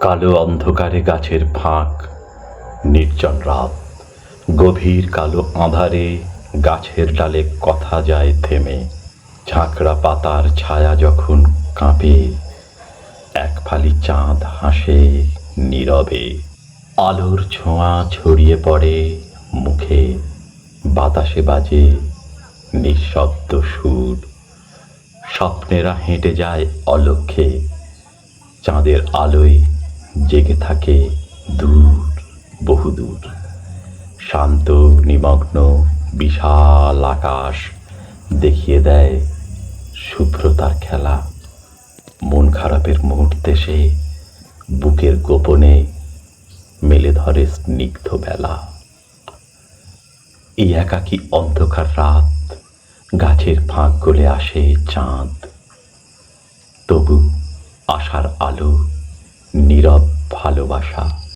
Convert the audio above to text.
কালো অন্ধকারে গাছের ফাঁক, নির্জন রাত, গভীর কালো আঁধারে গাছের ডালে কথা যায় থেমে। ঝাঁকড়া পাতার ছায়া যখন কাঁপে, এক ফালি চাঁদ হাসে নীরবে। আলোর ছোঁয়া ছড়িয়ে পড়ে মুখে, বাতাসে বাজে নিঃশব্দ সুর। স্বপ্নেরা হেঁটে যায় অলক্ষ্যে, চাঁদের আলোয় জেগে থাকে দূর, বহুদূর। শান্ত নিমগ্ন বিশাল আকাশ দেখিয়ে দেয় শুভ্রতার খেলা। মন খারাপের মুহূর্তে সে বুকের গোপনে মেলে ধরে স্নিগ্ধ বেলা। এই একাকী অন্ধকার রাত, গাছের ফাঁক গলে আসে চাঁদ, তবু আশার আলো, নীরব ভালোবাসা।